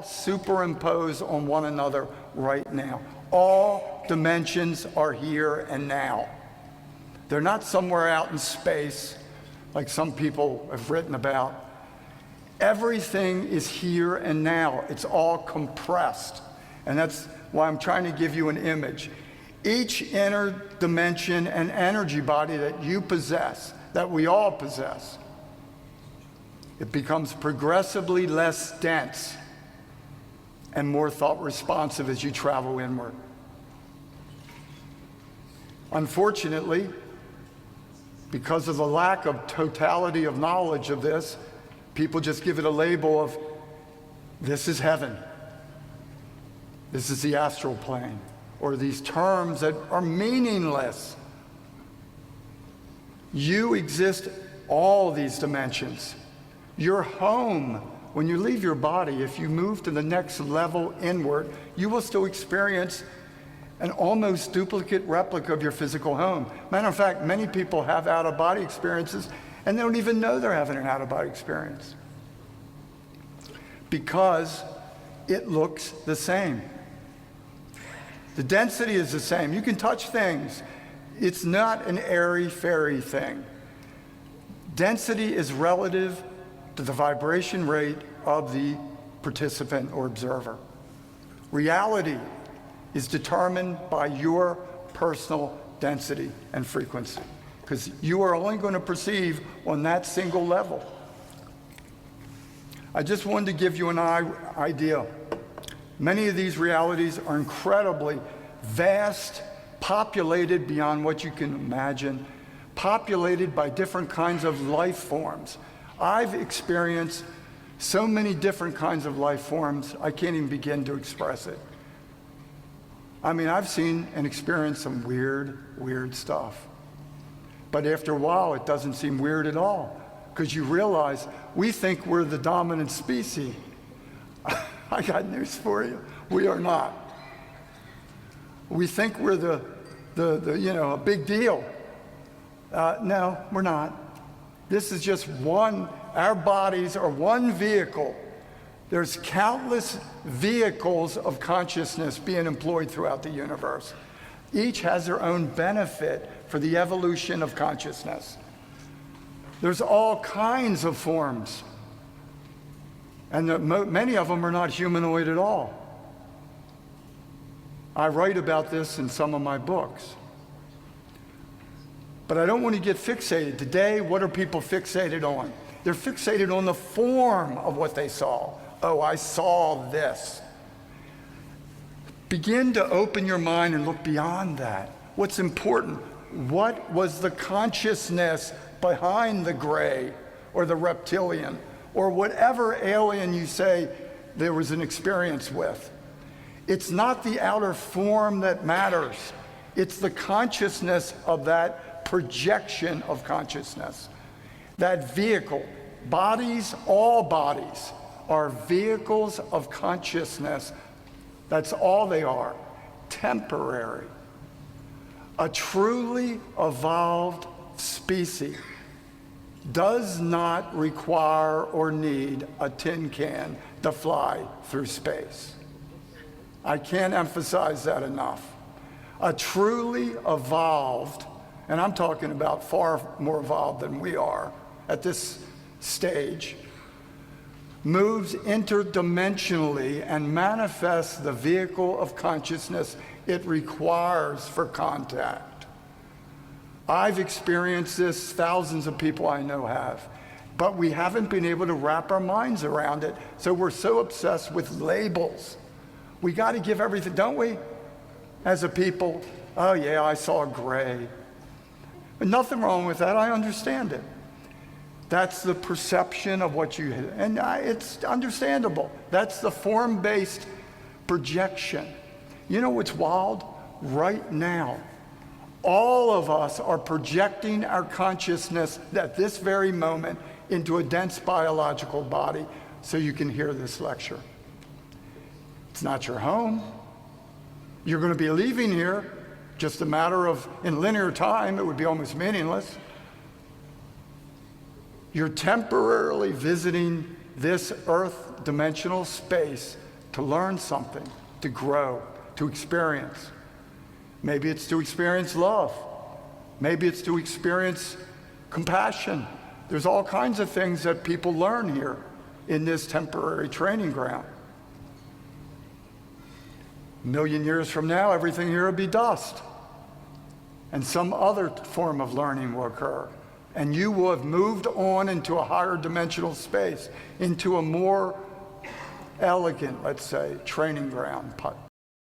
superimpose on one another right now. All dimensions are here and now. They're not somewhere out in space like some people have written about. Everything is here and now. It's all compressed. And that's why I'm trying to give you an image. Each inner dimension and energy body that you possess, that we all possess, it becomes progressively less dense and more thought responsive as you travel inward. Unfortunately, because of the lack of totality of knowledge of this, people just give it a label of, this is heaven, this is the astral plane, or these terms that are meaningless. You exist all these dimensions. Your home, when you leave your body, if you move to the next level inward, you will still experience an almost duplicate replica of your physical home. Matter of fact, many people have out-of-body experiences and they don't even know they're having an out-of-body experience because it looks the same. The density is the same. You can touch things. It's not an airy-fairy thing. Density is relative to the vibration rate of the participant or observer. Reality is determined by your personal density and frequency, because you are only going to perceive on that single level. I just wanted to give you an idea. Many of these realities are incredibly vast, populated beyond what you can imagine, populated by different kinds of life forms. I've experienced so many different kinds of life forms, I can't even begin to express it. I mean, I've seen and experienced some weird stuff. But after a while, it doesn't seem weird at all, because you realize we think we're the dominant species. I got news for you. We are not. We think we're the a big deal. No, we're not. This is just one, our bodies are one vehicle. There's countless vehicles of consciousness being employed throughout the universe. Each has their own benefit for the evolution of consciousness. There's all kinds of forms. And many of them are not humanoid at all. I write about this in some of my books. But I don't want to get fixated. Today, what are people fixated on? They're fixated on the form of what they saw. Oh, I saw this. Begin to open your mind and look beyond that. What's important? What was the consciousness behind the gray or the reptilian or whatever alien you say there was an experience with? It's not the outer form that matters. It's the consciousness of that projection of consciousness. That vehicle, bodies, all bodies, are vehicles of consciousness. That's all they are, temporary. A truly evolved species does not require or need a tin can to fly through space. I can't emphasize that enough. A truly evolved, and I'm talking about far more evolved than we are at this stage, moves interdimensionally and manifests the vehicle of consciousness it requires for contact. I've experienced this, thousands of people I know have, but we haven't been able to wrap our minds around it, so we're so obsessed with labels. We got to give everything, don't we? As a people, oh yeah, I saw gray. But nothing wrong with that, I understand it. That's the perception of what you, and it's understandable. That's the form-based projection. You know what's wild? Right now, all of us are projecting our consciousness at this very moment into a dense biological body so you can hear this lecture. It's not your home. You're going to be leaving here, just a matter of, in linear time, it would be almost meaningless. You're temporarily visiting this earth dimensional space to learn something, to grow, to experience. Maybe it's to experience love. Maybe it's to experience compassion. There's all kinds of things that people learn here in this temporary training ground. A million years from now, everything here will be dust. And some other form of learning will occur. And you will have moved on into a higher dimensional space, into a more elegant, let's say, training ground